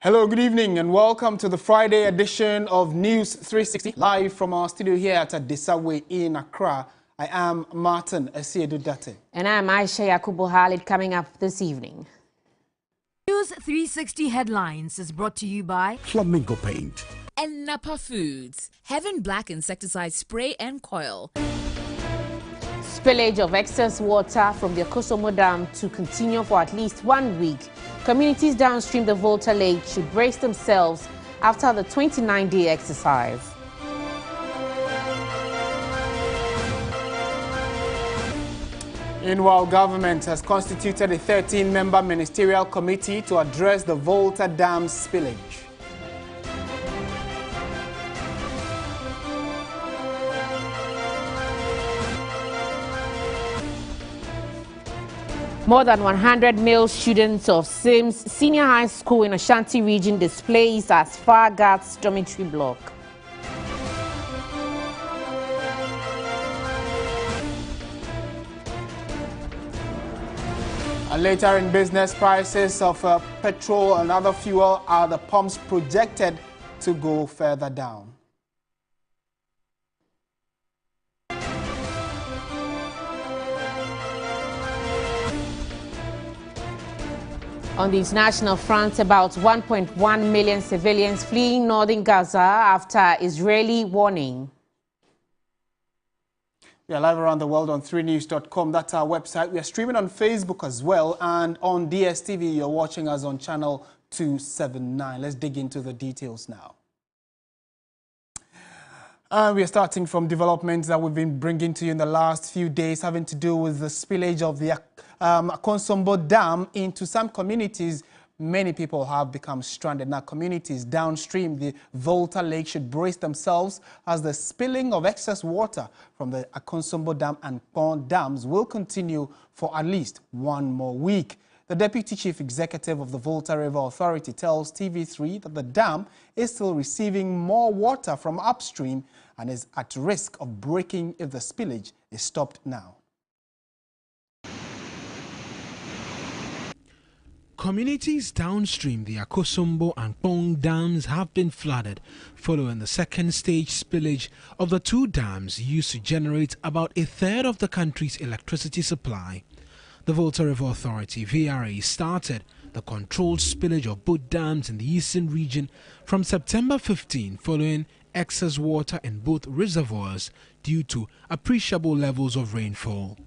Hello, good evening, and welcome to the Friday edition of News 360, live from our studio here at Desawe in Accra. I am Martin Asiedu-Date. And I'm Aisha Yakubu Khalid. Coming up this evening. News 360 Headlines is brought to you by Flamingo Paint and Napa Foods, Heaven Black Insecticide Spray and Coil. Spillage of excess water from the Akosombo Dam to continue for at least 1 week. Communities downstream the Volta Lake should brace themselves after the 29-day exercise. Meanwhile, government has constituted a 13-member ministerial committee to address the Volta Dam spillage. More than 100 male students of Sims Senior High School in Ashanti region displaced as Far Guards dormitory block. And later in business, prices of petrol and other fuel at the pumps projected to go further down. On the international front, about 1.1 million civilians fleeing northern Gaza after Israeli warning. We are live around the world on 3news.com. That's our website. We are streaming on Facebook as well, and on DSTV, you're watching us on channel 279. Let's dig into the details now. We are starting from developments that we've been bringing to you in the last few days, having to do with the spillage of the Akosombo Dam into some communities. Many people have become stranded. Now, communities downstream the Volta Lake should brace themselves as the spilling of excess water from the Akosombo Dam and Pond dams will continue for at least 1 more week. The Deputy Chief Executive of the Volta River Authority tells TV3 that the dam is still receiving more water from upstream and is at risk of breaking if the spillage is stopped now. Communities downstream the Akosombo and Pong dams have been flooded following the second stage spillage of the 2 dams used to generate about a third of the country's electricity supply. The Volta River Authority, VRA, started the controlled spillage of both dams in the eastern region from September 15 following excess water in both reservoirs due to appreciable levels of rainfall.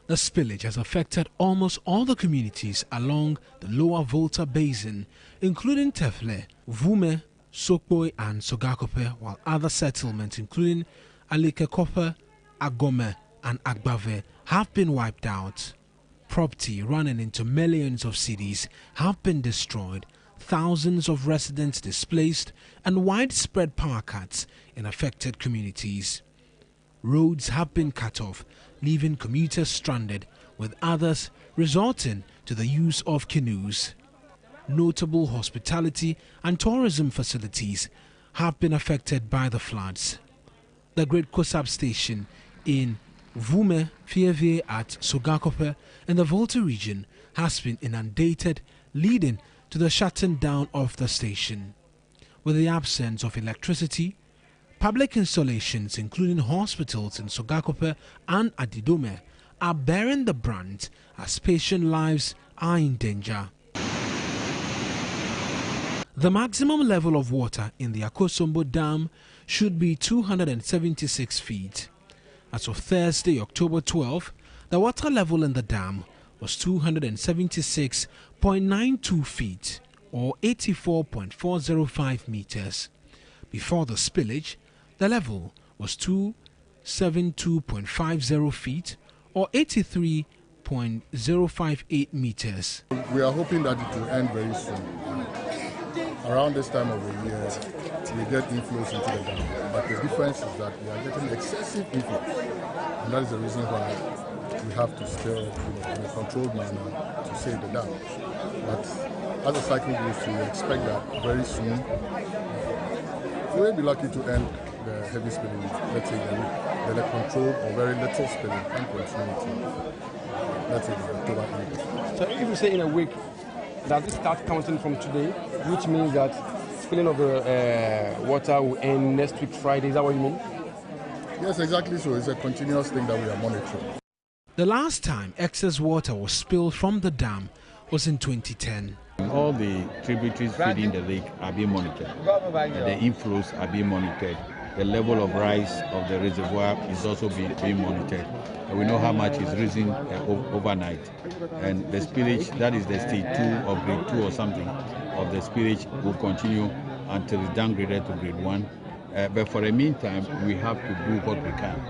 The spillage has affected almost all the communities along the lower Volta Basin, including Tefle, Vume, Sokboy and Sogakope, while other settlements including Alikekope, Agome and Agbave have been wiped out. Property running into millions of cedis have been destroyed, thousands of residents displaced, and widespread power cuts in affected communities. Roads have been cut off, leaving commuters stranded, with others resorting to the use of canoes. Notable hospitality and tourism facilities have been affected by the floods. The Great Kosab station in Vume Fievie at Sogakope in the Volta region has been inundated, leading to the shutting down of the station. With the absence of electricity, public installations including hospitals in Sogakope and Adidome are bearing the brunt as patient lives are in danger. The maximum level of water in the Akosombo Dam should be 276 feet. As of Thursday, October 12, the water level in the dam was 276.92 feet or 84.405 meters. Before the spillage, the level was 272.50 feet or 83.058 meters. We are hoping that it will end very soon. Around this time of the year, we get inflows into the dam. But the difference is that we are getting excessive inflow. And that is the reason why we have to still, in a controlled manner, to save the dam. But as the cycle goes through, we expect that very soon we will be lucky to end the heavy spilling. Let's say the controlled or very little spilling and continue to, let's say, October. So if we say in a week, Does it start counting from today, which means that spilling of the water will end next week Friday? Is that what you mean? Yes, exactly so. It's a continuous thing that we are monitoring. The last time excess water was spilled from the dam was in 2010. All the tributaries feeding the lake are being monitored. The inflows are being monitored. The level of rise of the reservoir is also being monitored. And we know how much is rising overnight. And the spillage, that is the stage 2 or grade 2 or something of the spillage, will continue until it's downgraded to grade 1. But for the meantime, we have to do what we can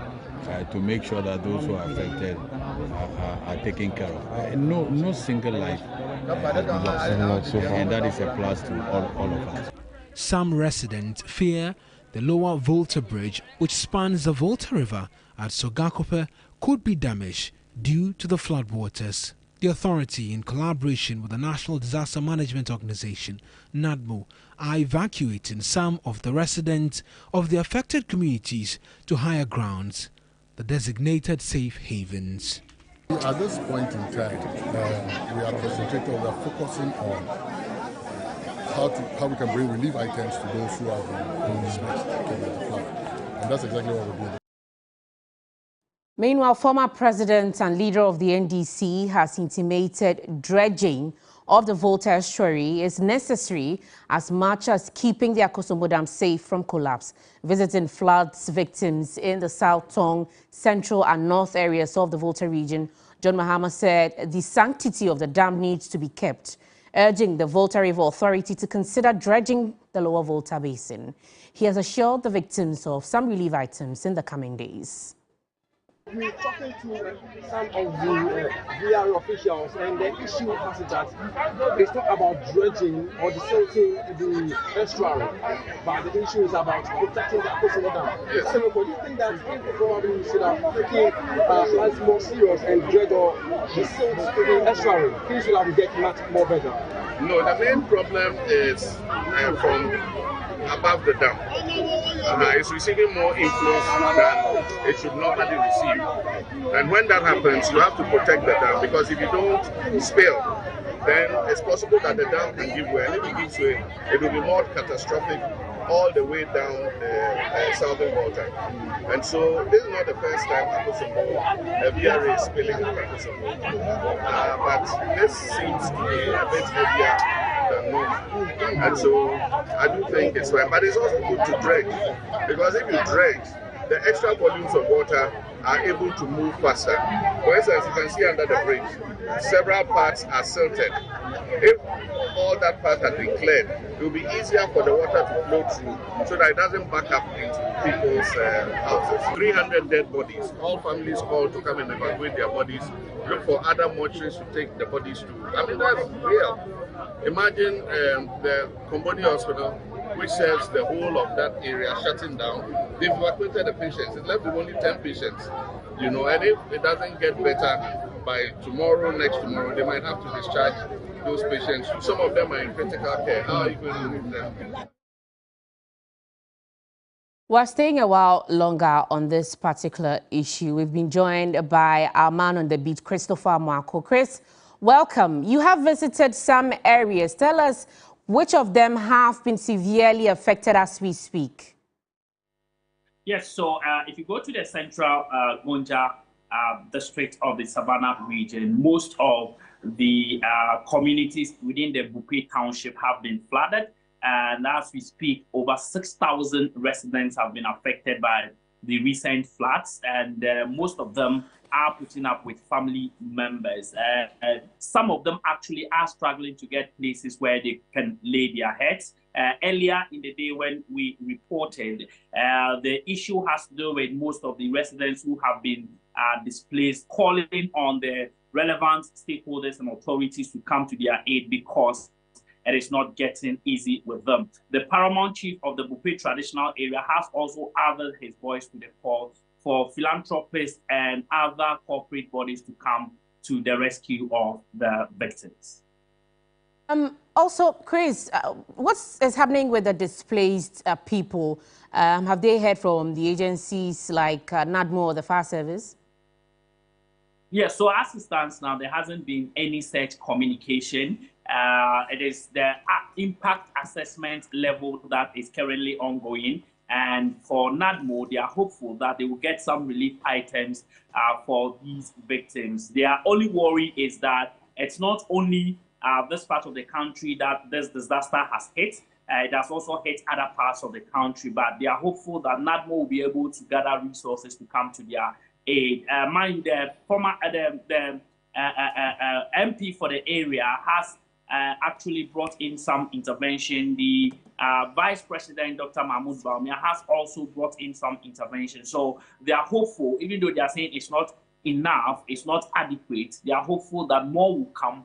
to make sure that those who are affected are taken care of. No single life has been lost, and that is a plus to all of us. Some residents fear the lower Volta Bridge, which spans the Volta River at Sogakope, could be damaged due to the floodwaters. The authority, in collaboration with the National Disaster Management Organization, NADMO, are evacuating some of the residents of the affected communities to higher grounds, the designated safe havens. At this point in time, we are concentrating, we are focusing on how we can bring relief items to those who have been displaced by the flood. And that's exactly what we're doing. Meanwhile, former president and leader of the NDC has intimated dredging of the Volta estuary is necessary as much as keeping the Akosombo Dam safe from collapse. Visiting floods victims in the South Tongue, Central and North areas of the Volta region, John Mahama said the sanctity of the dam needs to be kept, urging the Volta River Authority to consider dredging the lower Volta basin. He has assured the victims of some relief items in the coming days. We're talking to some of the VR officials, and the issue has it that it's not about dredging or desilting the estuary, but the issue is about protecting the Akosombo Dam. So, do you think that probably should have taken life more serious and dredge or desilt the estuary? Things should have get much more better. No, the main problem is from above the dam. It's receiving more inflows than it should normally receive. And when that happens, you have to protect the dam, because if you don't spill, then it's possible that the dam can give way. And if it gives way, it will be more catastrophic all the way down the southern Volta. And so this is not the first time Akosombo VRA is spilling at Akosombo. But this seems to be a bit heavier than normal. And so I do think it's fine. But it's also good to dredge, because if you dredge, the extra volumes of water are able to move faster. For instance, you can see under the bridge, several parts are silted. If all that part had been cleared, it will be easier for the water to flow through so that it doesn't back up into people's houses. 300 dead bodies. All families called to come and evacuate their bodies, look for other mortuaries to take the bodies to. I mean, that's real. Imagine the Comboni Hospital, which serves the whole of that area, shutting down. They've evacuated the patients. It's left with only 10 patients. You know, and if it doesn't get better by tomorrow, next tomorrow, they might have to discharge those patients. Some of them are in critical care. How are you going to move them? We're staying a while longer on this particular issue. We've been joined by our man on the beat, Christopher Mwako. Chris, welcome. You have visited some areas. Tell us which of them have been severely affected as we speak. Yes, so if you go to the central Gonja district of the Savannah region, most of the communities within the Bupe township have been flooded. And as we speak, over 6,000 residents have been affected by the recent floods, and most of them are putting up with family members. Some of them actually are struggling to get places where they can lay their heads. Earlier in the day when we reported, the issue has to do with most of the residents who have been displaced calling on the relevant stakeholders and authorities to come to their aid, because it is not getting easy with them. The paramount chief of the Bupe traditional area has also added his voice to the call for philanthropists and other corporate bodies to come to the rescue of the victims. Also, Chris, what is happening with the displaced people? Have they heard from the agencies like NADMO or the Fire Service? Yes, so as it stands now, there hasn't been any such communication. It is the impact assessment level that is currently ongoing. And for NADMO, they are hopeful that they will get some relief items for these victims. Their only worry is that it's not only this part of the country that this disaster has hit. It has also hit other parts of the country, but they are hopeful that NADMO will be able to gather resources to come to their aid. Mind the former MP for the area has actually brought in some intervention. The Vice President, Dr. Mahmoud Bawumia, has also brought in some intervention. So they are hopeful, even though they are saying it's not enough, it's not adequate, they are hopeful that more will come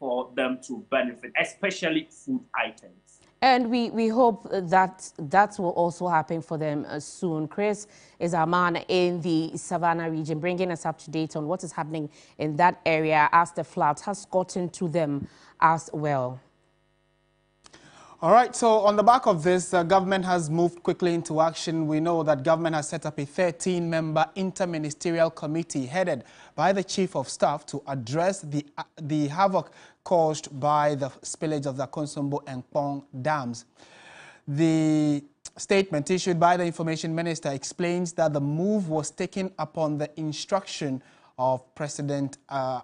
for them to benefit, especially food items. And we hope that that will also happen for them soon. Chris is our man in the Savannah region, bringing us up to date on what is happening in that area as the flood has gotten to them as well. All right, so on the back of this, government has moved quickly into action. We know that government has set up a 13-member interministerial committee headed by the Chief of Staff to address the havoc caused by the spillage of the Akosombo and Kpong dams. The statement issued by the Information Minister explains that the move was taken upon the instruction of President Nana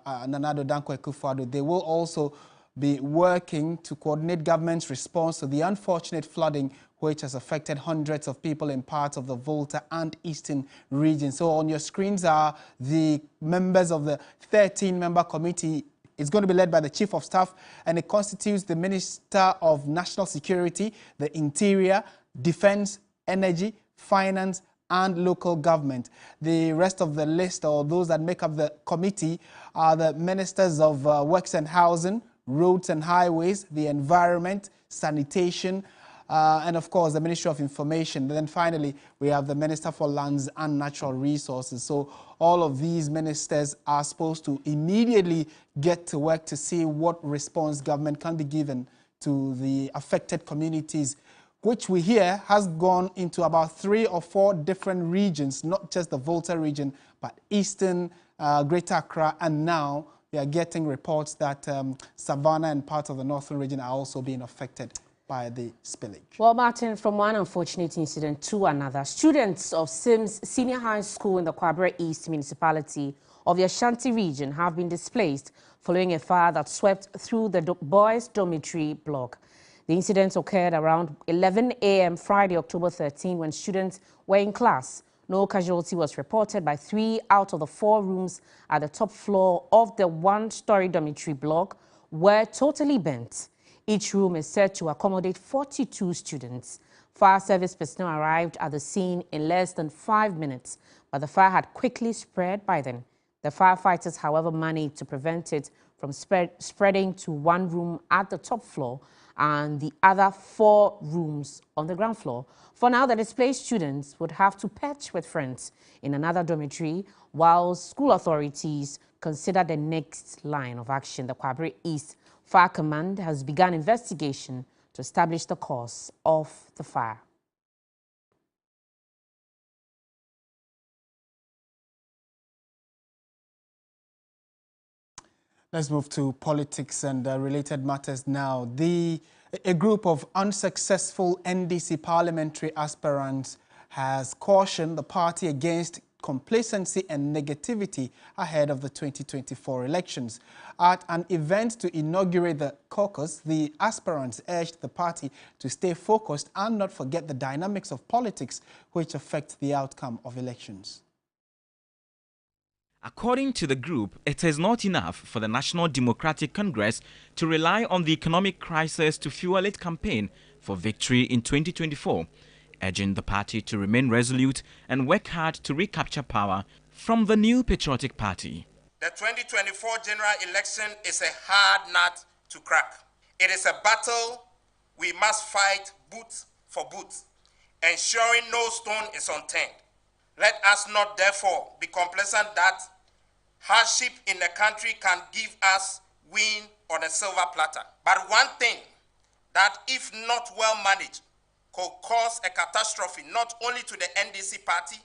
Addo Dankwa Akufo-Addo. They will also be working to coordinate government's response to the unfortunate flooding which has affected hundreds of people in parts of the Volta and Eastern region. So on your screens are the members of the 13-member committee. It's going to be led by the Chief of Staff, and it constitutes the Minister of National Security, the Interior, Defense, Energy, Finance, and local government. The rest of the list, or those that make up the committee, are the Ministers of Works and Housing, Roads and Highways, the Environment, Sanitation, and of course the Ministry of Information. And then finally, we have the Minister for Lands and Natural Resources. So all of these ministers are supposed to immediately get to work to see what response government can be given to the affected communities, which we hear has gone into about 3 or 4 different regions, not just the Volta region, but Eastern, Greater Accra, and now we are getting reports that Savannah and parts of the Northern region are also being affected by the spillage. Well, Martin, from one unfortunate incident to another, students of Sims Senior High School in the Kwabre East municipality of the Ashanti region have been displaced following a fire that swept through the boys' dormitory block. The incident occurred around 11 a.m. Friday, October 13, when students were in class. No casualty was reported, by 3 out of the 4 rooms at the top floor of the 1-story dormitory block were totally burnt. Each room is said to accommodate 42 students. Fire service personnel arrived at the scene in less than 5 minutes, but the fire had quickly spread by then. The firefighters, however, managed to prevent it from spreading to one room at the top floor and the other 4 rooms on the ground floor. For now, the displaced students would have to patch with friends in another dormitory while school authorities consider the next line of action. The Kwabre East Fire Command has begun investigation to establish the cause of the fire. Let's move to politics and related matters now. A group of unsuccessful NDC parliamentary aspirants has cautioned the party against complacency and negativity ahead of the 2024 elections. At an event to inaugurate the caucus, the aspirants urged the party to stay focused and not forget the dynamics of politics which affect the outcome of elections. According to the group, it is not enough for the National Democratic Congress to rely on the economic crisis to fuel its campaign for victory in 2024, urging the party to remain resolute and work hard to recapture power from the New Patriotic Party. The 2024 general election is a hard nut to crack. It is a battle we must fight boot for boot, ensuring no stone is unturned. Let us not therefore be complacent that hardship in the country can give us win on a silver platter. But one thing that, if not well managed, could cause a catastrophe not only to the NDC party,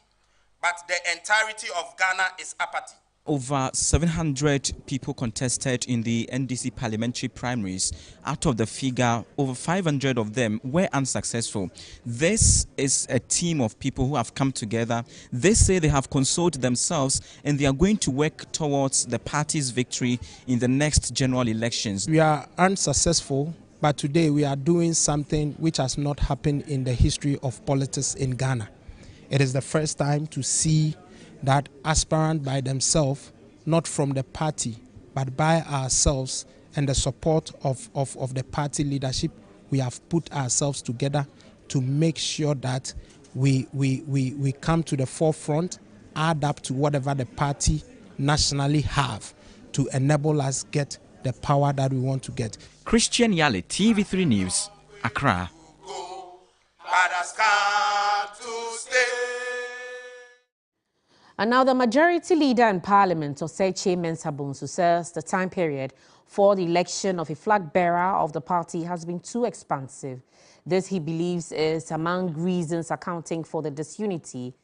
but the entirety of Ghana is apathy. Over 700 people contested in the NDC parliamentary primaries. Out of the figure, over 500 of them were unsuccessful. This is a team of people who have come together. They say they have consoled themselves and they are going to work towards the party's victory in the next general elections. We are unsuccessful, but today we are doing something which has not happened in the history of politics in Ghana. It is the first time to see that aspirant by themselves, not from the party, but by ourselves and the support of the party leadership, we have put ourselves together to make sure that we come to the forefront, add up to whatever the party nationally have to enable us get the power that we want to get. Christian Yale, TV3 News, Accra. And now the majority leader in Parliament, Osei Mensah Bonsu, says the time period for the election of a flag bearer of the party has been too expansive. This, he believes, is among reasons accounting for the disunity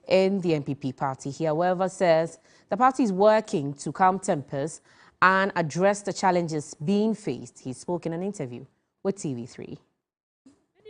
in the NPP party. He, however, says the party is working to calm tempers and address the challenges being faced. He spoke in an interview with TV3.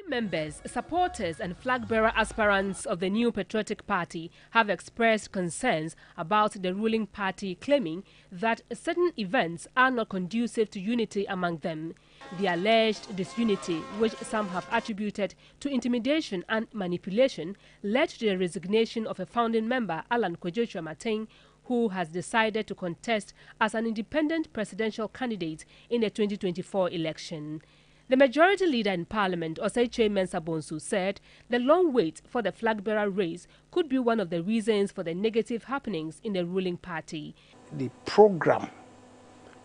Members, supporters and flag-bearer aspirants of the New Patriotic Party have expressed concerns about the ruling party, claiming that certain events are not conducive to unity among them. The alleged disunity, which some have attributed to intimidation and manipulation, led to the resignation of a founding member, Alan Kojo Matin, who has decided to contest as an independent presidential candidate in the 2024 election. The majority leader in Parliament, Osei Mensah Bonsu, said the long wait for the flag-bearer race could be one of the reasons for the negative happenings in the ruling party. The program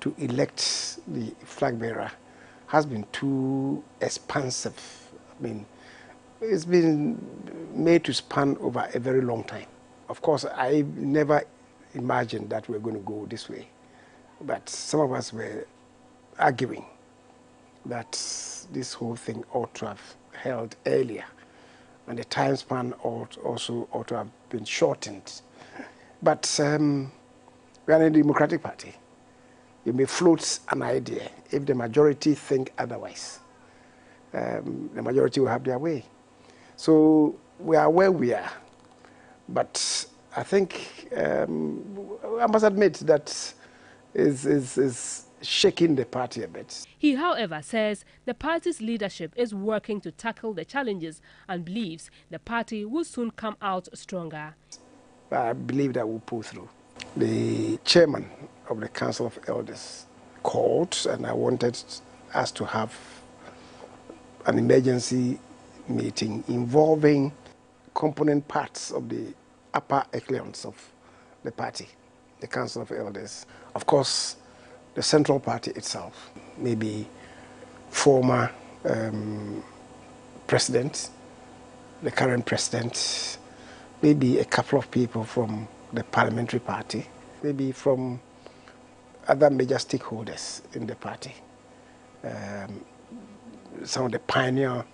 to elect the flag-bearer has been too expansive. I mean, it's been made to span over a very long time. Of course, I never imagined that we were going to go this way, but some of us were arguing that this whole thing ought to have held earlier, and the time span also ought to have been shortened. But we are in a democratic party. You may float an idea. If the majority think otherwise, the majority will have their way. So we are where we are. But I think I must admit that is shaking the party a bit. He, however, says the party's leadership is working to tackle the challenges and believes the party will soon come out stronger. I believe that we'll pull through. The chairman of the Council of Elders called, and I wanted us to have an emergency meeting involving component parts of the upper echelons of the party, the Council of Elders. Of course, the central party itself, maybe former president, the current president, maybe a couple of people from the parliamentary party, maybe from other major stakeholders in the party, some of the pioneer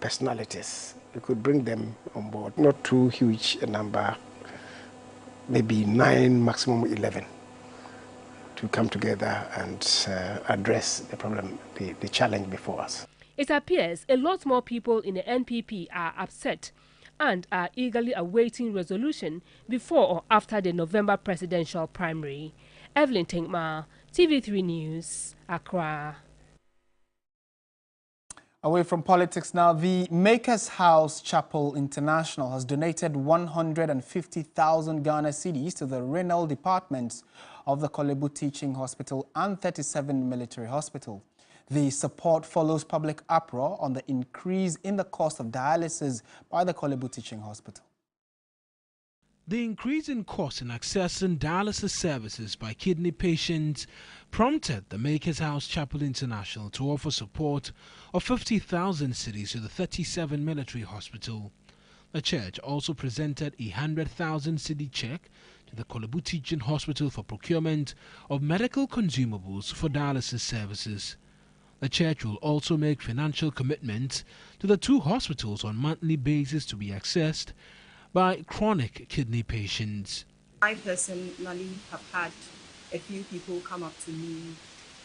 personalities. We could bring them on board, not too huge a number, maybe 9, maximum 11. To come together and address the problem, the challenge before us. It appears a lot more people in the NPP are upset and are eagerly awaiting resolution before or after the November presidential primary. Evelyn Tinkma, TV3 News, Accra. Away from politics now, the Makers House Chapel International has donated 150,000 Ghana cedis to the renal departments of the Korle Bu Teaching Hospital and 37 military hospital. The support follows public uproar on the increase in the cost of dialysis by the Korle Bu Teaching Hospital. The increase in cost in accessing dialysis services by kidney patients prompted the Makers House Chapel International to offer support of 50,000 cedis to the 37 military hospital. The church also presented a 100,000 cedi check to the Korle Bu Teaching Hospital for procurement of medical consumables for dialysis services. The church will also make financial commitments to the two hospitals on a monthly basis to be accessed by chronic kidney patients. I personally have had a few people come up to me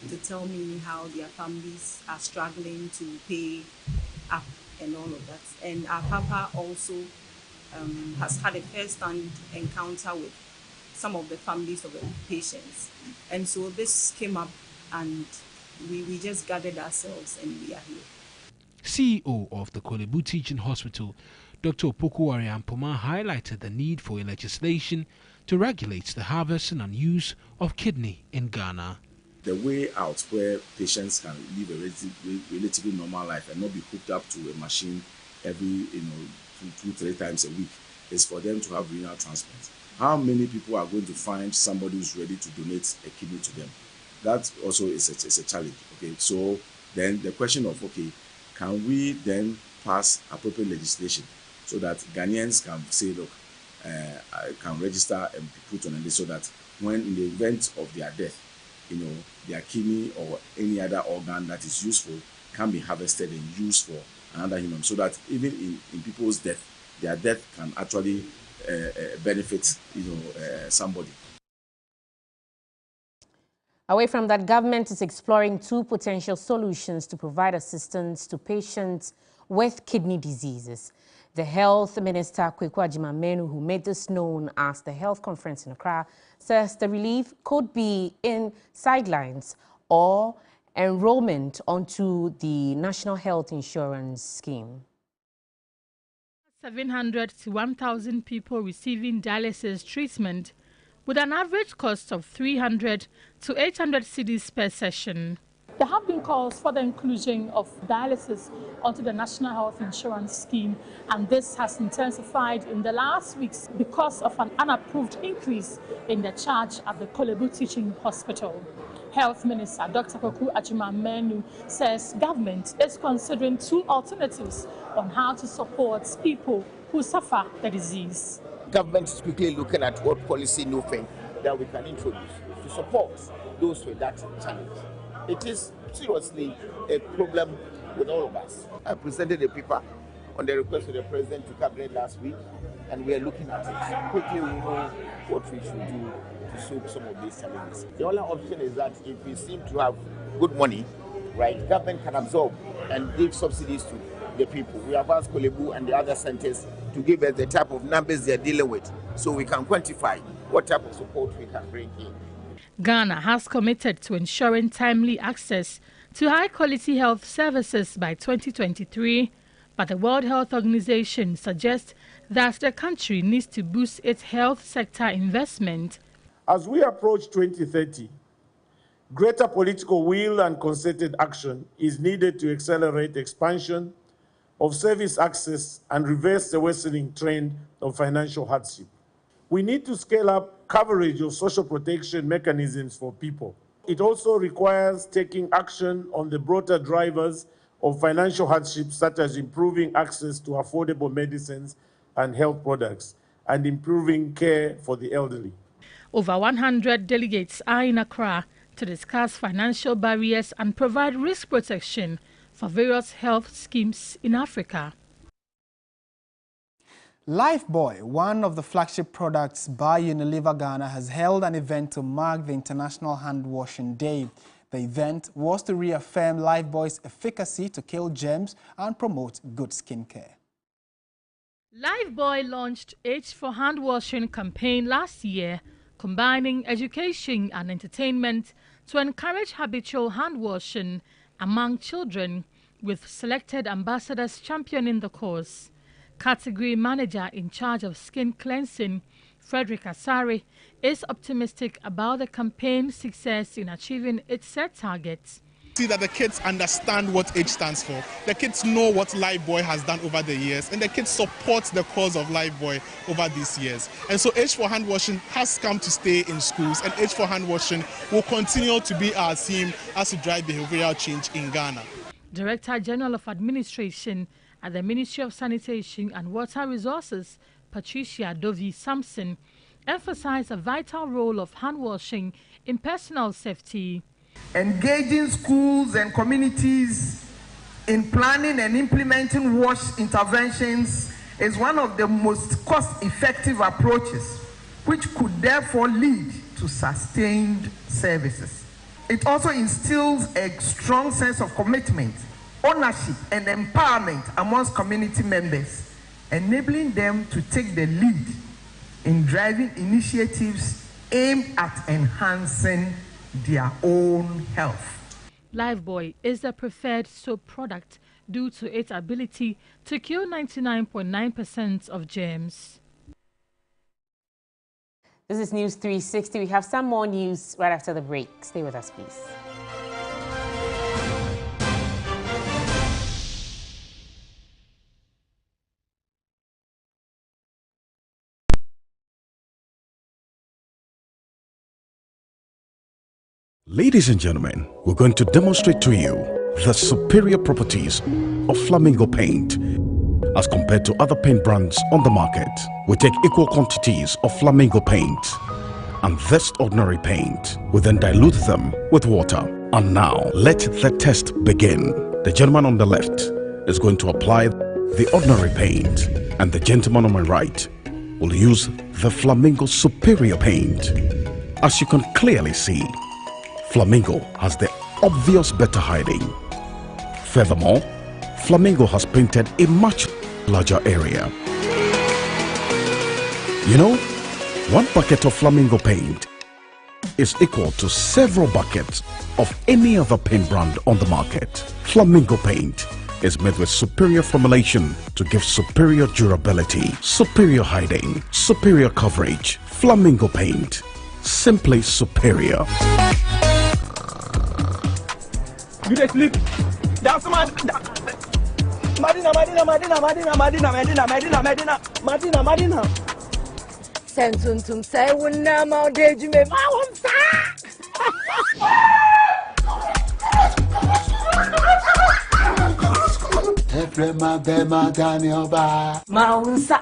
to tell me how their families are struggling to pay up and all of that. And our Papa also has had a first-hand encounter with some of the families of the patients. And so this came up and we just gathered ourselves and we are here. CEO of the Korle Bu Teaching Hospital, Dr. Opoku Ampoma, highlighted the need for a legislation to regulate the harvesting and use of kidney in Ghana. The way out where patients can live a relatively normal life and not be hooked up to a machine every 2-3 times a week is for them to have renal transplant. How many people are going to find somebody who's ready to donate a kidney to them? That also is a challenge. Okay, so then the question of, okay, can we then pass appropriate legislation so that Ghanaians can say, look, I can register and be put on a list so that when in the event of their death, their kidney or any other organ that is useful can be harvested and used for another human, so that even in people's death, their death can actually benefit somebody. Away from that, government is exploring 2 potential solutions to provide assistance to patients with kidney diseases. The Health Minister, Kwaku Agyeman-Manu, who made this known as the Health Conference in Accra, says the relief could be in sidelines or enrollment onto the National Health Insurance Scheme. 700 to 1,000 people receiving dialysis treatment with an average cost of 300 to 800 cedis per session. There have been calls for the inclusion of dialysis onto the National Health Insurance Scheme, and this has intensified in the last weeks because of an unapproved increase in the charge at the Korle Bu Teaching Hospital. Health Minister Dr. Kwaku Agyeman-Manu says government is considering 2 alternatives on how to support people who suffer the disease. Government is quickly looking at what policy new thing that we can introduce to support those with that challenge. It is seriously a problem with all of us. I presented a paper on the request of the President to Cabinet last week, and we are looking at it. Quickly we know what we should do to solve some of these challenges. The only option is that if we seem to have good money, right, government can absorb and give subsidies to the people. We have asked Korle Bu and the other centers to give us the type of numbers they are dealing with so we can quantify what type of support we can bring in. Ghana has committed to ensuring timely access to high-quality health services by 2023, but the World Health Organization suggests that the country needs to boost its health sector investment. As we approach 2030, greater political will and concerted action is needed to accelerate expansion of service access and reverse the worsening trend of financial hardship. We need to scale up coverage of social protection mechanisms for people. It also requires taking action on the broader drivers of financial hardship, such as improving access to affordable medicines and health products, and improving care for the elderly. Over 100 delegates are in Accra to discuss financial barriers and provide risk protection for various health schemes in Africa. Lifebuoy, one of the flagship products by Unilever Ghana, has held an event to mark the International Hand Washing Day. The event was to reaffirm Lifebuoy's efficacy to kill germs and promote good skincare. Lifebuoy launched H for Hand Washing campaign last year, combining education and entertainment to encourage habitual hand washing among children, with selected ambassadors championing the cause. Category manager in charge of skin cleansing, Frederick Asari, is optimistic about the campaign's success in achieving its set targets. See that the kids understand what H stands for. The kids know what Lifebuoy has done over the years, and the kids support the cause of Lifebuoy over these years. And so H for Hand Washing has come to stay in schools, and H for Hand Washing will continue to be our theme as we drive behavioral change in Ghana. Director General of Administration at the Ministry of Sanitation and Water Resources, Patricia Dovi-Sampson, emphasized the vital role of hand washing in personal safety. Engaging schools and communities in planning and implementing wash interventions is one of the most cost-effective approaches which could therefore lead to sustained services. It also instills a strong sense of commitment, ownership, and empowerment amongst community members, enabling them to take the lead in driving initiatives aimed at enhancing their own health. Lifebuoy is the preferred soap product due to its ability to kill 99.9% of germs. This is News 360. We have some more news right after the break. Stay with us, please. Ladies and gentlemen, we're going to demonstrate to you the superior properties of Flamingo paint. As compared to other paint brands on the market, we take equal quantities of Flamingo paint and this ordinary paint. We then dilute them with water. And now, let the test begin. The gentleman on the left is going to apply the ordinary paint, and the gentleman on my right will use the Flamingo superior paint. As you can clearly see, Flamingo has the obvious better hiding. Furthermore, Flamingo has painted a much larger area. You know, 1 bucket of Flamingo paint is equal to several buckets of any other paint brand on the market. Flamingo paint is made with superior formulation to give superior durability, superior hiding, superior coverage. Flamingo paint, simply superior. You dey sleep? That's Madina. Sentuntum say wunna ma deju me ma wonsa. Efrema bema Daniel ba ma wonsa.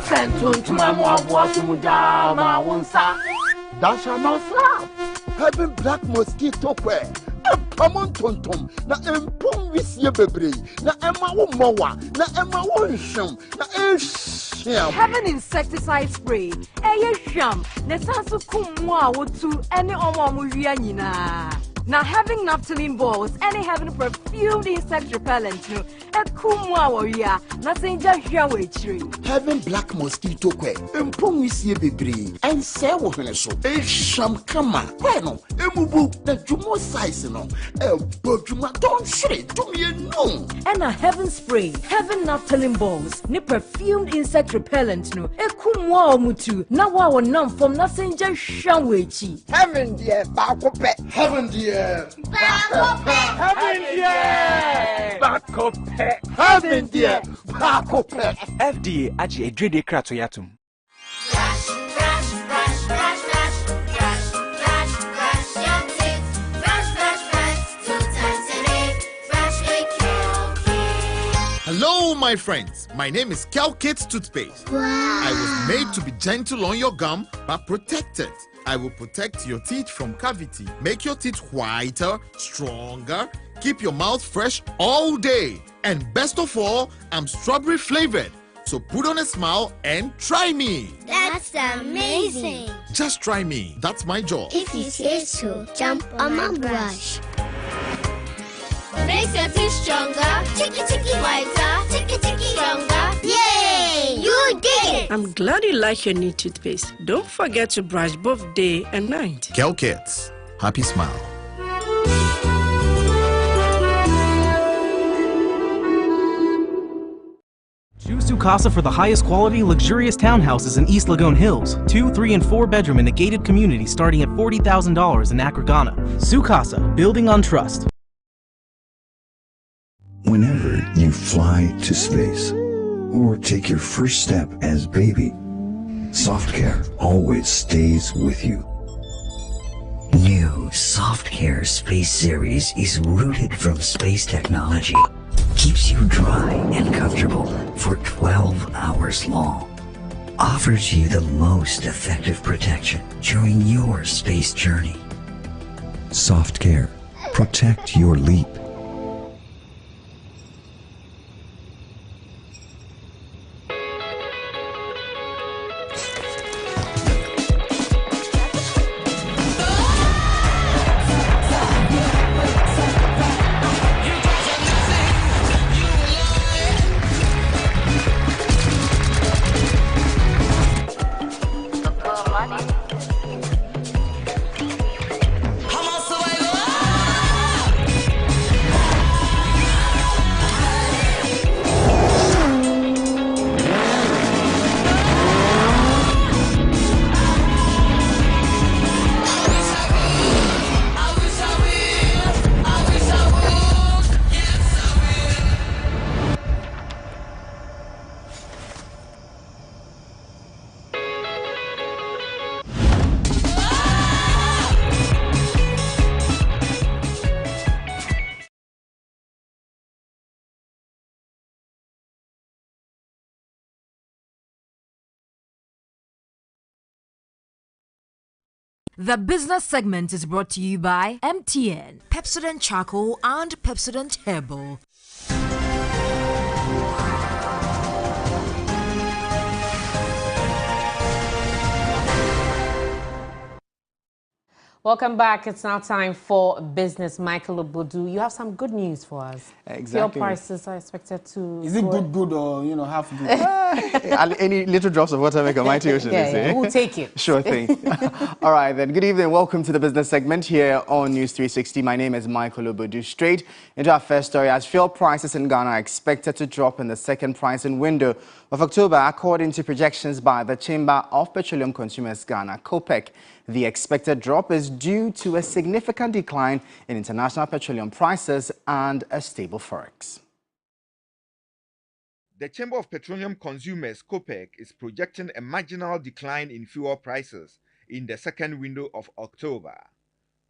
Sentuntum ma boasumuda ma wonsa. That shall not slap. Having black mosquito quail. Pamon tontom na empom wisie bebre na ema wo mowa na ema wo nhwem na ehyiam. Having insecticide spray hwam na sanso kum a wotu ene omo wia nyina. Now having naphthalene balls and having perfumed insect repellent no ekumwa warrior nothing just here with having black mosquito kwe empom wisie bebre and say wo hwene so ehwam kama kwe no emubu na jumo size no boduma don shire dumie no and a heaven spray having naphthalene balls ni perfumed insect repellent no ekumwa omutu na wa wonam from nothing just here with heaven dear ba ko pe heaven dear Heaven dear! Bakope! Heaven dear! Bakope! FDA aji edrede krato yatum. Hello, my friends. My name is Calkit Toothpaste. Wow. I was made to be gentle on your gum, but protected. I will protect your teeth from cavity, make your teeth whiter, stronger, keep your mouth fresh all day. And best of all, I'm strawberry flavored. So put on a smile and try me. That's amazing. Just try me. That's my job. If you say so, jump on my brush. Makes your teeth stronger, chicky whiter, chicky stronger. Yay! You did it! I'm glad you like your new toothpaste. Don't forget to brush both day and night. Calkits. Happy smile. Choose Sukasa for the highest quality, luxurious townhouses in East Lagoon Hills. 2, 3, and 4 bedroom in a gated community starting at $40,000 in Accra, Ghana. Sukasa, building on trust. Whenever you fly to space or take your first step as baby, SoftCare always stays with you. New SoftCare Space Series is rooted from space technology. Keeps you dry and comfortable for 12 hours long. Offers you the most effective protection during your space journey. SoftCare. Protect your leap. The business segment is brought to you by MTN, Pepsodent Charcoal and Pepsodent Herbal. Welcome back. It's now time for business. Michael Obodu, you have some good news for us. Exactly. Fuel prices are expected to... Is it good or, half good? Any little drops of water make a mighty ocean, they say. We'll take it. Sure thing. All right, then. Good evening. Welcome to the business segment here on News 360. My name is Michael Obodu. Straight into our first story, as fuel prices in Ghana are expected to drop in the second pricing window of October, according to projections by the Chamber of Petroleum Consumers Ghana, COPEC. The expected drop is due to a significant decline in international petroleum prices and a stable forex. The Chamber of Petroleum Consumers, COPEC, is projecting a marginal decline in fuel prices in the second window of October.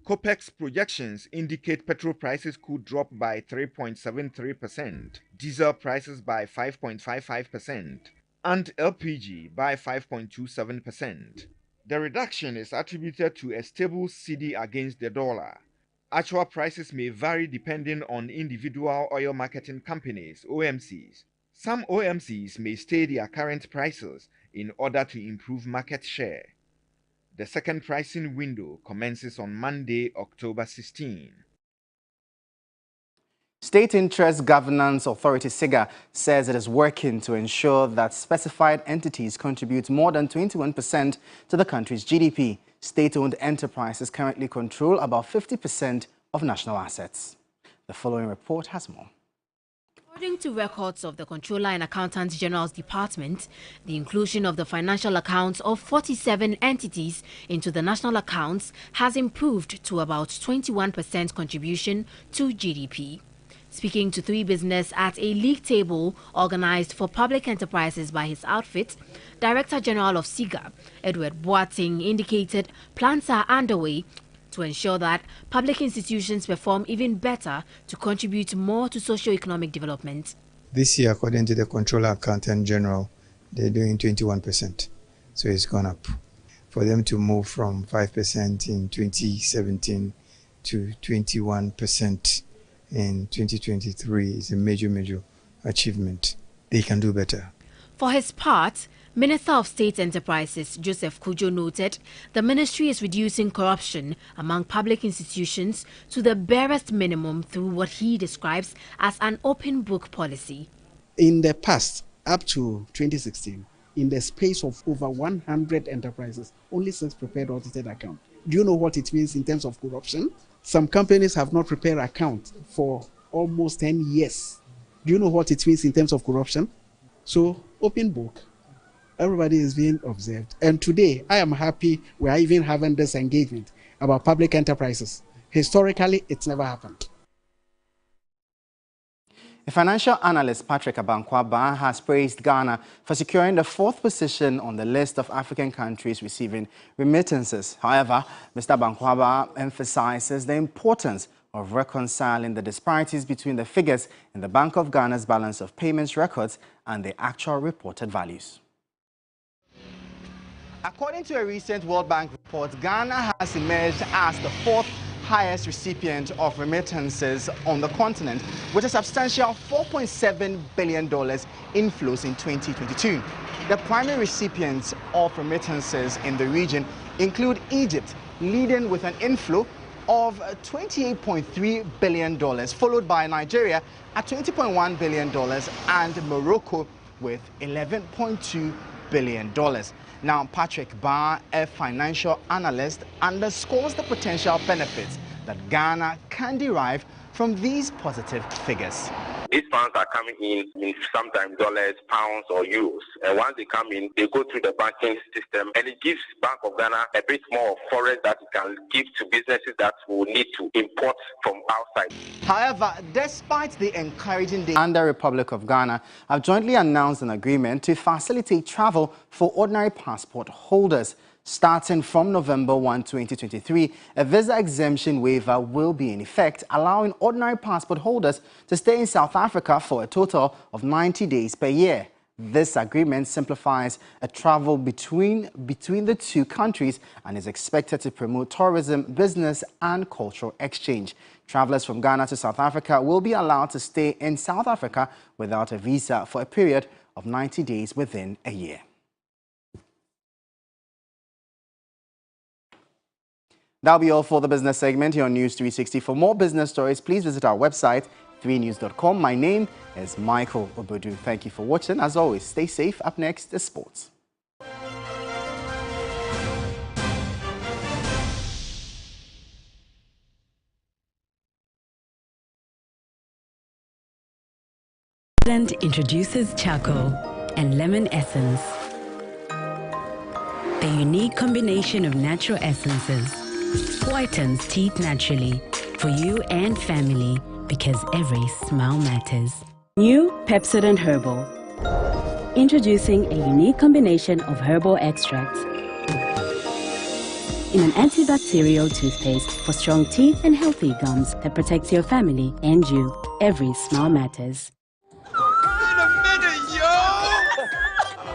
COPEC's projections indicate petrol prices could drop by 3.73%, diesel prices by 5.55%, and LPG by 5.27%. The reduction is attributed to a stable cedi against the dollar. Actual prices may vary depending on individual oil marketing companies, OMCs. Some OMCs may stay their current prices in order to improve market share. The second pricing window commences on Monday, October 16. State Interest Governance Authority SIGA says it is working to ensure that specified entities contribute more than 21% to the country's GDP. State-owned enterprises currently control about 50% of national assets. The following report has more. According to records of the Controller and Accountant General's Department, the inclusion of the financial accounts of 47 entities into the national accounts has improved to about 21% contribution to GDP. Speaking to 3 Business at a league table organized for public enterprises by his outfit, Director General of SIGA, Edward Boateng, indicated plans are underway to ensure that public institutions perform even better to contribute more to socio-economic development. This year, according to the Controller Accountant General, they're doing 21%, so it's gone up. For them to move from 5% in 2017 to 21% in 2023 is a major achievement. They can do better. For his part, Minister of State Enterprises Joseph Kujo noted the ministry is reducing corruption among public institutions to the barest minimum through what he describes as an open book policy. In the past, up to 2016, in the space of over 100 enterprises, only 6 prepared audited accounts. Do you know what it means in terms of corruption? Some companies have not prepared accounts for almost 10 years. Do you know what it means in terms of corruption? So, open book. Everybody is being observed. And today, I am happy we are even having this engagement about public enterprises. Historically, it's never happened. The financial analyst Patrick Abankwaba has praised Ghana for securing the 4th position on the list of African countries receiving remittances. However, Mr. Abankwaba emphasizes the importance of reconciling the disparities between the figures in the Bank of Ghana's balance of payments records and the actual reported values. According to a recent World Bank report, Ghana has emerged as the 4th highest recipient of remittances on the continent, with a substantial $4.7 billion inflows in 2022. The primary recipients of remittances in the region include Egypt, leading with an inflow of $28.3 billion, followed by Nigeria at $20.1 billion and Morocco with $11.2 billion. Now, Patrick Barr, a financial analyst, underscores the potential benefits that Ghana can derive from these positive figures. These funds are coming in sometimes dollars, pounds, or euros. And once they come in, they go through the banking system, and it gives Bank of Ghana a bit more of forex that it can give to businesses that will need to import from outside. However, despite the encouraging data, and the Republic of Ghana have jointly announced an agreement to facilitate travel for ordinary passport holders. Starting from November 1, 2023, a visa exemption waiver will be in effect, allowing ordinary passport holders to stay in South Africa for a total of 90 days per year. This agreement simplifies a travel between the two countries and is expected to promote tourism, business and cultural exchange. Travelers from Ghana to South Africa will be allowed to stay in South Africa without a visa for a period of 90 days within a year. That'll be all for the business segment here on News 360. For more business stories, please visit our website, 3news.com. My name is Michael Obodu. Thank you for watching. As always, stay safe. Up next is sports. Introduces charcoal and lemon essence. The unique combination of natural essences whitens teeth naturally for you and family because every smile matters. New Pepsodent Herbal. Introducing a unique combination of herbal extracts in an antibacterial toothpaste for strong teeth and healthy gums that protects your family and you. Every smile matters.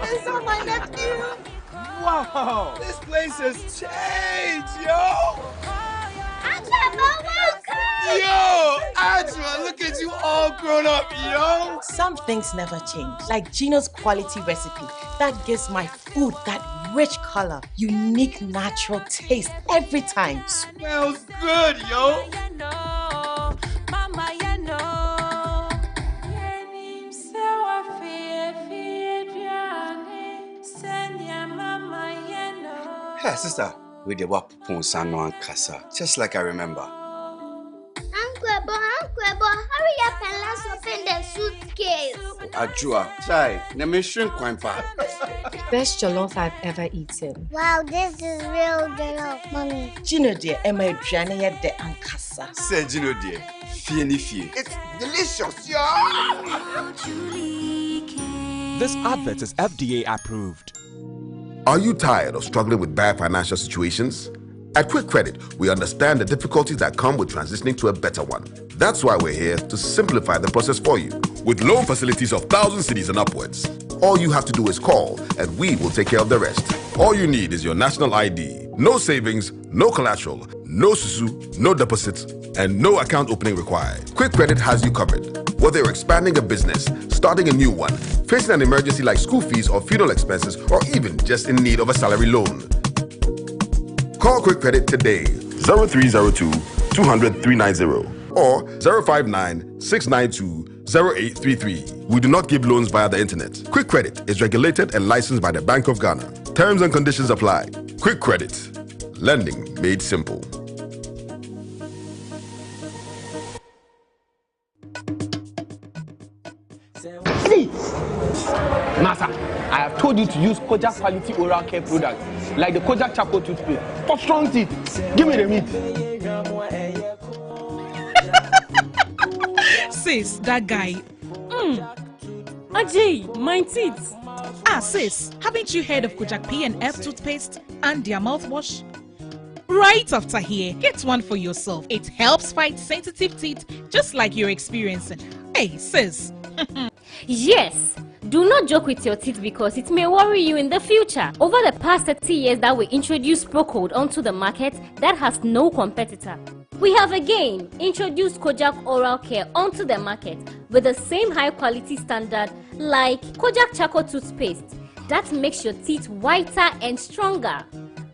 It's on my nephew. Wow, this place has changed, yo. Yo, Ajwa, look at you all grown up, yo. Some things never change, like Gino's quality recipe that gives my food that rich color, unique natural taste every time. Smells good, yo. Hey, sister, we the wap Ponsano and Casa, just like I remember. Uncle Bo, hurry up and let's open the suitcase. Ajua, chai, na me shrink quite far. Best jollof I've ever eaten. Wow, this is real jollof, mommy. Gino dear, Emma Adriana de Ankasa. Say Gino dear, fie. It's delicious, yo. This advert is FDA approved. Are you tired of struggling with bad financial situations? At Quick Credit, we understand the difficulties that come with transitioning to a better one. That's why we're here to simplify the process for you. With loan facilities of 1,000 cedis and upwards, all you have to do is call and we will take care of the rest. All you need is your national ID. No savings, no collateral, no susu, no deposits, and no account opening required. Quick Credit has you covered. Whether you're expanding a business, starting a new one, facing an emergency like school fees or funeral expenses, or even just in need of a salary loan. Call Quick Credit today, 0302 200 390 or 059 692 0833. We do not give loans via the internet. Quick Credit is regulated and licensed by the Bank of Ghana. Terms and conditions apply. Quick Credit. Lending made simple. Master, I have told you to use Kojak quality oral care products like the Kojak charcoal toothpaste for strong teeth. Give me the meat. Sis, that guy. Ajay, my teeth. Sis, haven't you heard of Kojak P&F toothpaste and their mouthwash? Right after here, get one for yourself. It helps fight sensitive teeth just like you're experiencing. Hey, sis. Yes. Do not joke with your teeth because it may worry you in the future. Over the past 30 years that we introduced Procode onto the market, that has no competitor. We have again introduced Kojak Oral Care onto the market with the same high quality standard like Kojak Charcoal Toothpaste that makes your teeth whiter and stronger.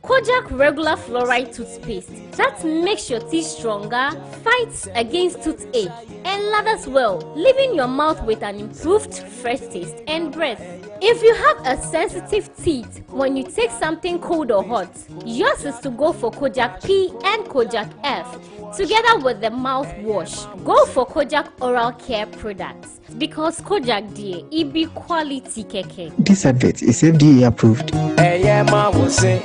Kojak Regular Fluoride Toothpaste that makes your teeth stronger, fights against toothache, and lathers well, leaving your mouth with an improved fresh taste and breath. If you have a sensitive teeth when you take something cold or hot, yours is to go for Kojak P and Kojak F. Together with the mouthwash, go for Kojak Oral Care products because Kojak dear, it be quality keke. This advert is FDA approved. Hey, yeah, ma will say.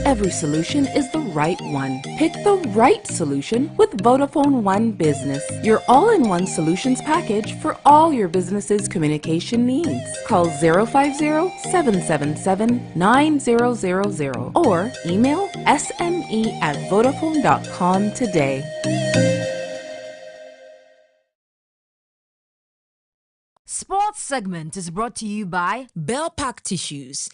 Every solution is the right one. Pick the right solution with Vodafone One Business, your all-in-one solutions package for all your business's communication needs. Call 050-777-9000 or email sme@vodafone.com today. Sports segment is brought to you by Bell Pack Tissues.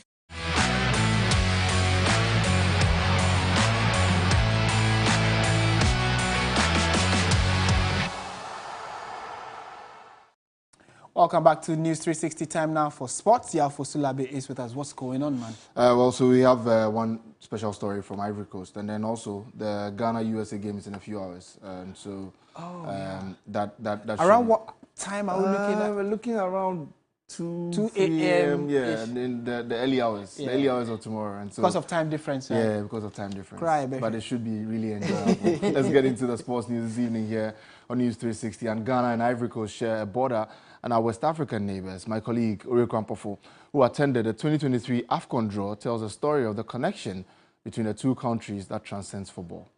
Welcome back to News 360. Time now for sports. Yafo Sulabe is with us. What's going on, man? Well, so we have one special story from Ivory Coast, and then also the Ghana-USA game is in a few hours. And so that around what time are we looking at? We're looking around 2 a.m. Yeah, and in the early hours. Yeah. The early hours of tomorrow. And so, because of time difference. Right? Yeah, because of time difference. Cry, baby. But it should be really enjoyable. Let's get into the sports news this evening here on News 360. And Ghana and Ivory Coast share a border and our West African neighbors. My colleague, Ore Kwampofo, who attended the 2023 AFCON draw, tells a story of the connection between the two countries that transcends football.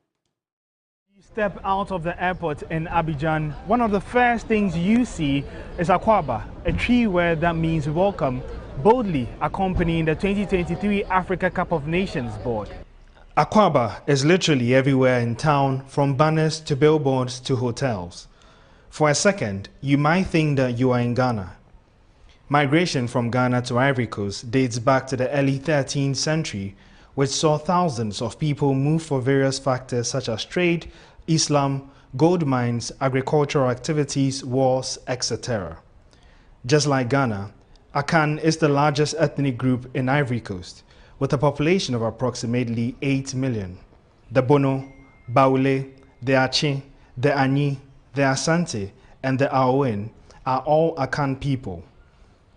You step out of the airport in Abidjan, one of the first things you see is Akwaba, a tree word that means welcome, boldly accompanying the 2023 Africa Cup of Nations board. Akwaba is literally everywhere in town, from banners to billboards to hotels. For a second, you might think that you are in Ghana. Migration from Ghana to Ivory Coast dates back to the early 13th century, which saw thousands of people move for various factors such as trade, Islam, gold mines, agricultural activities, wars, etc. Just like Ghana, Akan is the largest ethnic group in Ivory Coast, with a population of approximately 8 million. The Bono, Baoulé, the Ache, the Ani, the Asante, and the Aoen are all Akan people.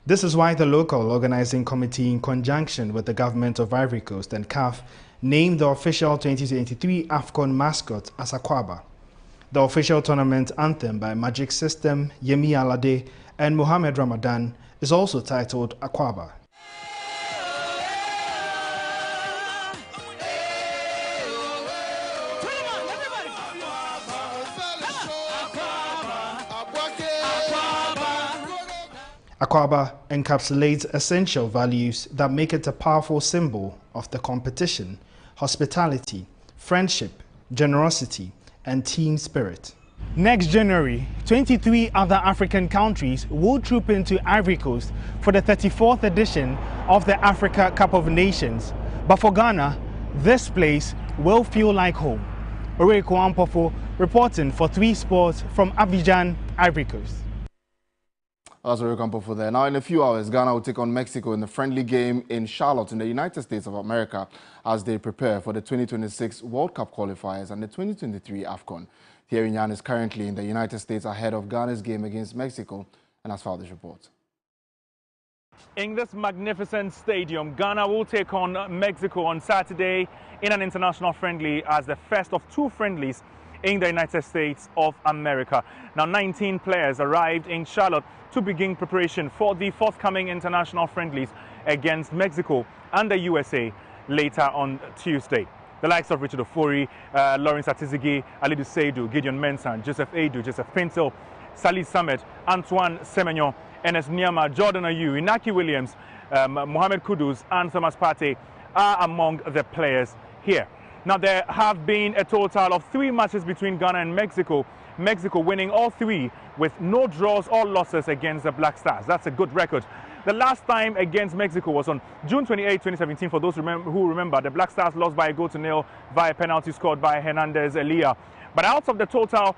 This is why the local organizing committee, in conjunction with the government of Ivory Coast and CAF, named the official 2023 AFCON mascot as Akwaba. The official tournament anthem by Magic System, Yemi Alade, and Mohamed Ramadan is also titled Akwaba. Akwaba encapsulates essential values that make it a powerful symbol of the competition, hospitality, friendship, generosity, and team spirit. Next January, 23 other African countries will troop into Ivory Coast for the 34th edition of the Africa Cup of Nations. But for Ghana, this place will feel like home. Ore Kwampofo reporting for 3 Sports from Abidjan, Ivory Coast. That's Ore Kwampofo there. Now, in a few hours, Ghana will take on Mexico in the friendly game in Charlotte in the United States of America as they prepare for the 2026 World Cup qualifiers and the 2023 AFCON. Thierry Nyan is currently in the United States ahead of Ghana's game against Mexico and has filed this report. In this magnificent stadium, Ghana will take on Mexico on Saturday in an international friendly as the first of 2 friendlies in the United States of America. Now, 19 players arrived in Charlotte to begin preparation for the forthcoming international friendlies against Mexico and the USA later on Tuesday. The likes of Richard Ofori, Lawrence Atizigi, Alidu Seidu, Gideon Mensah, Joseph Edu, Joseph Pinto, Salih Samet, Antoine Semenyo, Enes Niama, Jordan Ayew, Inaki Williams, Mohamed Kudus, and Thomas Partey are among the players here. Now, there have been a total of 3 matches between Ghana and Mexico. Mexico winning all 3 with no draws or losses against the Black Stars. That's a good record. The last time against Mexico was on June 28, 2017. For those who remember, the Black Stars lost by a 1-0 via penalty scored by Hernandez Elia. But out of the total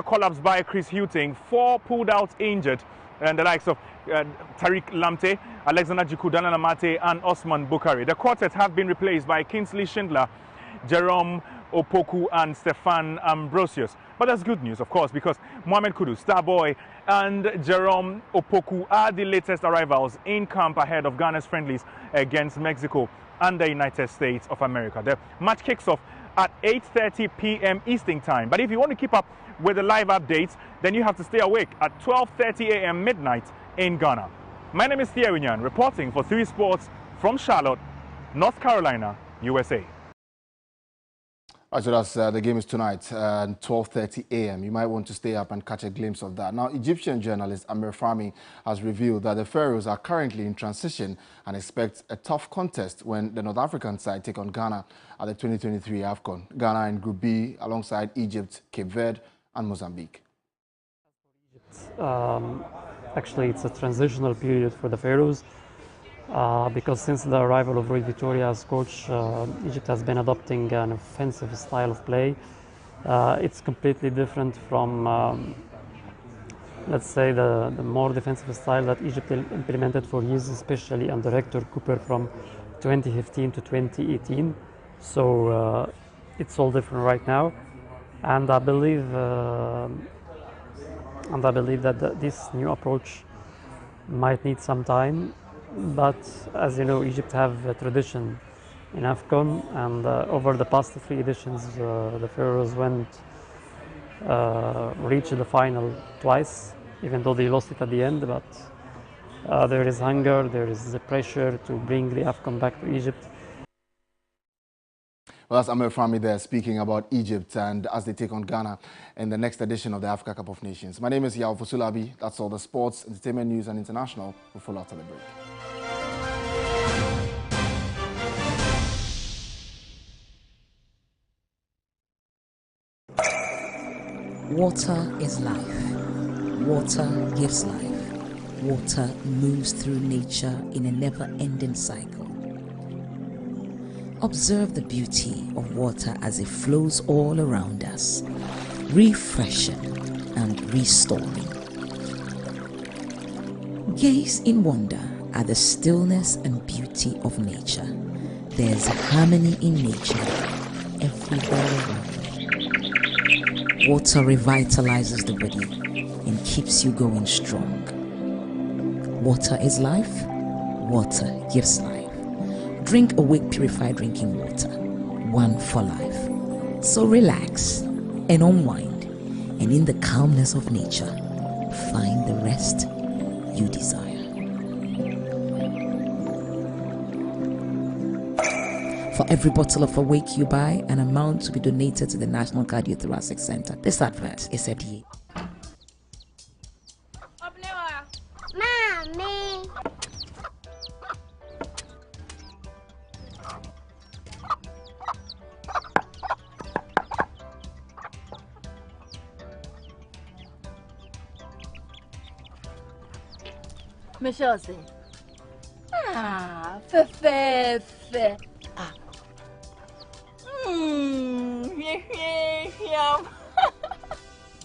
collapse by Chris Hughting, 4 pulled out injured, and the likes of Tariq Lamptey, Alexander Djiku, Daniel Amate, and Osman Bukari. The quartet have been replaced by Kingsley Schindler, Jerome Opoku, and Stefan Ambrosius. But that's good news, of course, because Mohamed Kudus, Starboy, and Jerome Opoku are the latest arrivals in camp ahead of Ghana's friendlies against Mexico and the United States of America. The match kicks off at 8:30 p.m. Eastern Time. But if you want to keep up with the live updates, then you have to stay awake at 12:30 a.m. midnight in Ghana. My name is Thierry Nyan, reporting for 3 Sports from Charlotte, North Carolina, USA. All right, so that's, the game is tonight, 12:30 a.m. You might want to stay up and catch a glimpse of that. Now, Egyptian journalist Amir Fahmy has revealed that the Pharaohs are currently in transition and expect a tough contest when the North African side take on Ghana at the 2023 AFCON. Ghana in Group B alongside Egypt, Cape Verde and Mozambique. Actually, it's a transitional period for the Pharaohs. Because since the arrival of Rui Vitória as coach, Egypt has been adopting an offensive style of play. It's completely different from, let's say, the more defensive style that Egypt implemented for years, especially under Hector Cooper from 2015 to 2018. So it's all different right now, and I believe that this new approach might need some time. But as you know, Egypt have a tradition in AFCON, and over the past 3 editions, the Pharaohs reached the final twice, even though they lost it at the end. But there is hunger, there is the pressure to bring the AFCON back to Egypt. Well, that's Amir Fahmy there speaking about Egypt and as they take on Ghana in the next edition of the Africa Cup of Nations. My name is Yao Fusulabi. That's all the sports, entertainment news and international. We'll follow after the break. Water is life. Water gives life. Water moves through nature in a never-ending cycle. Observe the beauty of water as it flows all around us, refreshing and restoring. Gaze in wonder at the stillness and beauty of nature. There's harmony in nature everywhere around. Water revitalizes the body and keeps you going strong. Water is life. Water gives life. Drink Awake Purified Drinking Water. One for life. So relax and unwind, and in the calmness of nature, find the rest you desire. For every bottle of Awake you buy, an amount to be donated to the National Cardiothoracic Center. This advert is FDA. Mommy! Michelle say, fe.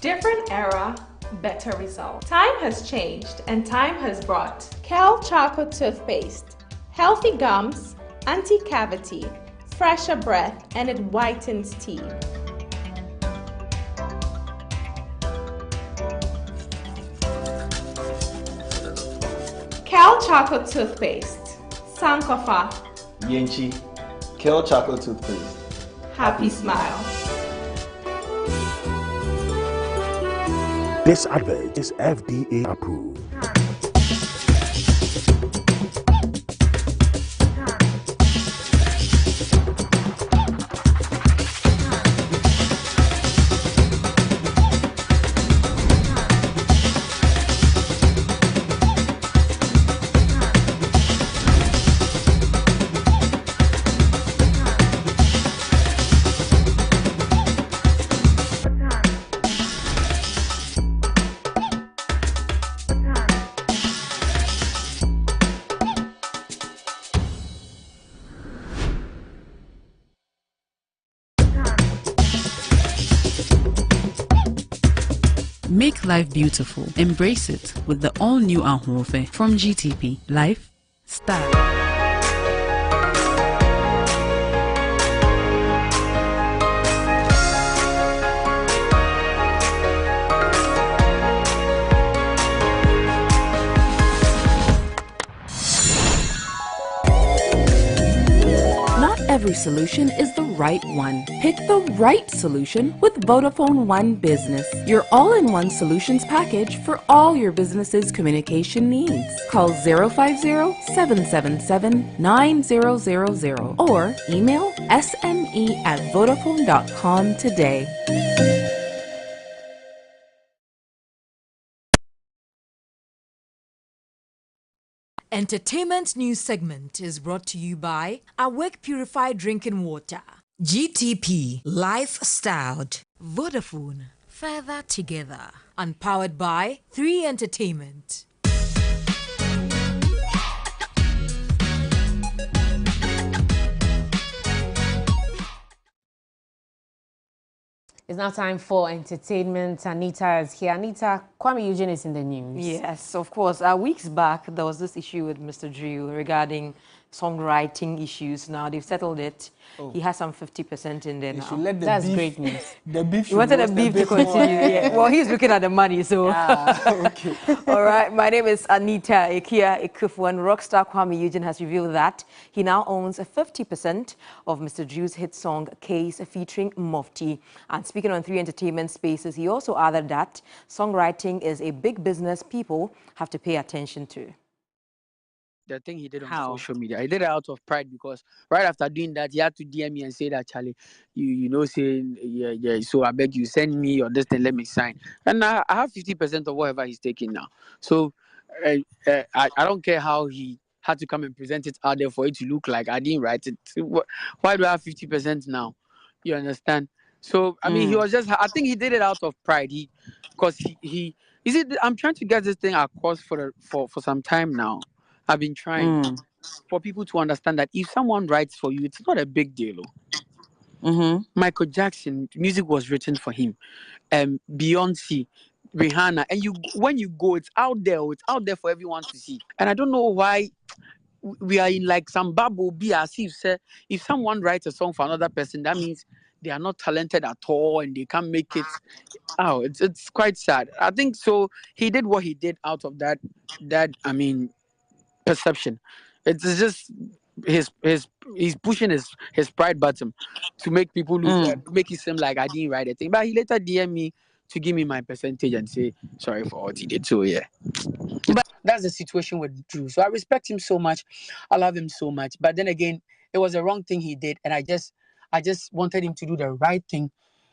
Different era, better result. Time has changed and time has brought Kel Charcoal Toothpaste. Healthy gums, anti-cavity, fresher breath, and it whitens teeth. Kel Charcoal Toothpaste. Sankofa. Yenchi. Kel Charcoal Toothpaste. Happy smile. This advert is FDA approved. Make life beautiful. Embrace it with the all-new Ahunfe from GTP. Life Style. Not every solution is the right one. Pick the right solution with Vodafone One Business, your all-in-one solutions package for all your business's communication needs. Call 050-777-9000 or email sme@vodafone.com today. Entertainment news segment is brought to you by Awake Purified Drinking Water, GTP Lifestyled, Vodafone, Further Together, and powered by 3 Entertainment. It's now time for entertainment. Anita is here. Anita, Kwame Eugene is in the news. Yes, of course. Weeks back, there was this issue with Mr. Drew regarding songwriting issues. Now they've settled it. Oh. He has some 50% in there now. That's great news. The beef. He wanted the beef to continue. Yeah. Well, he's looking at the money, so. Okay. All right. My name is Anita Ekia Ekufu, and rockstar Kwame Eugene has revealed that he now owns 50% of Mr. Drew's hit song Case featuring Mufti. And speaking on 3 Entertainment Spaces, he also added that songwriting is a big business people have to pay attention to. The thing he did on social media, he did it out of pride because right after doing that, he had to DM me and say that, Charlie, you know, saying, yeah, so I beg you, send me or this thing, let me sign. And I have 50% of whatever he's taking now. So I don't care how he had to come and present it out there for it to look like I didn't write it. Why do I have 50% now? You understand? So, I mean, he was just, I think he did it out of pride. Because he is it, I'm trying to get this thing across for some time now. I've been trying for people to understand that if someone writes for you, it's not a big deal. Michael Jackson, music was written for him. Beyonce, Rihanna, and when you go, it's out there for everyone to see. And I don't know why we are in like some bubble be as if someone writes a song for another person, that means they are not talented at all and they can't make it. Oh, it's quite sad. I think so. He did what he did out of that I mean, perception. It's just he's pushing his pride button to make people look make it seem like I didn't write a thing. But he later DM me to give me my percentage and say sorry for what he did. So yeah. But that's the situation with Drew. So I respect him so much. I love him so much. But then again, it was the wrong thing he did, and I just wanted him to do the right thing.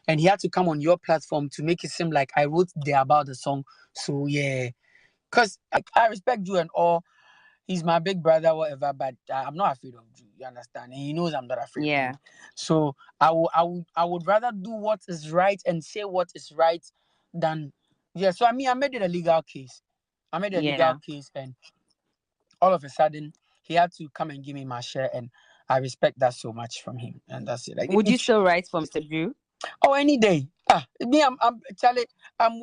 And he had to come on your platform to make it seem like I wrote there about the song. So yeah. Because I respect Drew and all. He's my big brother, whatever, but I'm not afraid of Drew, you understand? And he knows I'm not afraid of him. So I would rather do what is right and say what is right than... Yeah, so I mean, I made it a legal case. Legal case, and all of a sudden, he had to come and give me my share, and I respect that so much from him, and that's it. Like, would you still write for Mr. Drew? Oh, any day. Me, Charlie, I'm...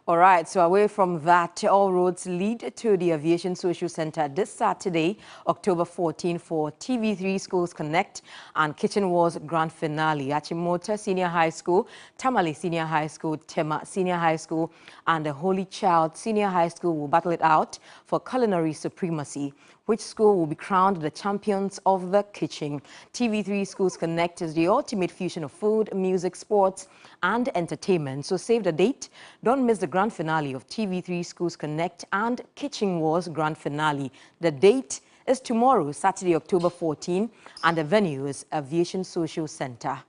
All right, so away from that, all roads lead to the Aviation Social Center this Saturday, October 14, for TV3 Schools Connect and Kitchen Wars Grand Finale. Achimota Senior High School, Tamale Senior High School, Tema Senior High School, and the Holy Child Senior High School will battle it out for culinary supremacy. Which school will be crowned the champions of the kitchen? TV3 Schools Connect is the ultimate fusion of food, music, sports, and entertainment. So save the date. Don't miss the grand finale of TV3 Schools Connect and Kitchen Wars Grand Finale. The date is tomorrow, Saturday, October 14, and the venue is Aviation Social Center.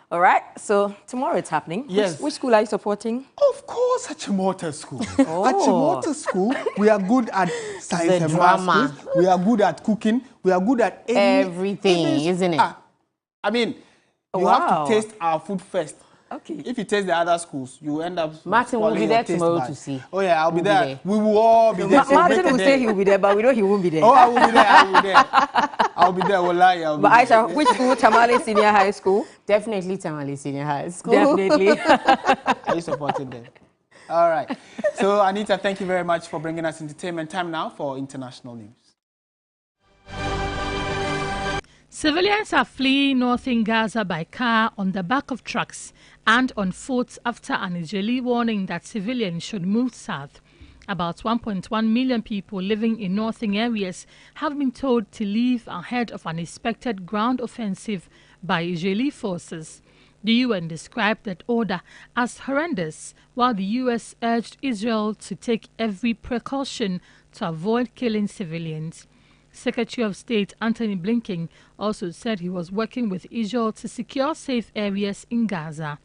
All right, so tomorrow it's happening. Yes. Which school are you supporting? Of course, Achimota School. Achimota School, we are good at science and drama. math. We are good at cooking. We are good at everything, isn't it? I mean, you have to taste our food first. Okay. If you taste the other schools, you end up... Martin will be there tomorrow to see. Oh, yeah, I'll be there. We will all be there. Martin will say he will be there, but we know he won't be there. Oh, I will be there. I will be there. I'll be there. Wallahi, I'll be but there. Aisha, which school? Tamale Senior High School? Definitely Tamale Senior High School. Definitely. Are you supporting them? All right. So, Anita, thank you very much for bringing us entertainment. Time now for international news. Civilians are fleeing northern Gaza by car on the back of trucks and on foot after an Israeli warning that civilians should move south. About 1.1 million people living in northern areas have been told to leave ahead of an expected ground offensive by Israeli forces. The UN described that order as horrendous, while the US urged Israel to take every precaution to avoid killing civilians. Secretary of State Antony Blinken also said he was working with Israel to secure safe areas in Gaza.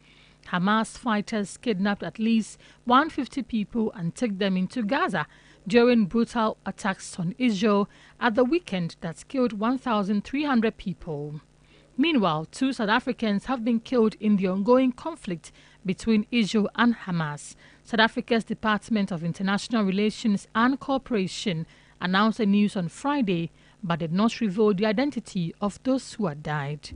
Hamas fighters kidnapped at least 150 people and took them into Gaza during brutal attacks on Israel at the weekend that killed 1,300 people. Meanwhile, 2 South Africans have been killed in the ongoing conflict between Israel and Hamas. South Africa's Department of International Relations and Cooperation announced the news on Friday, but did not reveal the identity of those who had died.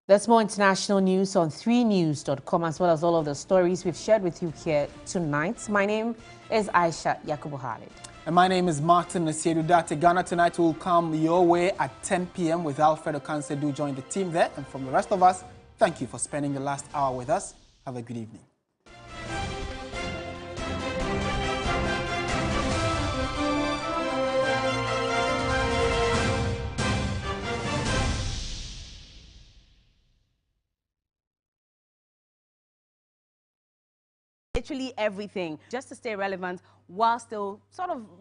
There's more international news on 3news.com, as well as all of the stories we've shared with you here tonight. My name is Aisha Yakubu Khalid. And my name is Martin Nasiedu Date. Ghana Tonight will come your way at 10 p.m. with Alfredo Kanse. Do join the team there. And from the rest of us, thank you for spending the last hour with us. Have a good evening. Literally everything, just to stay relevant while still sort of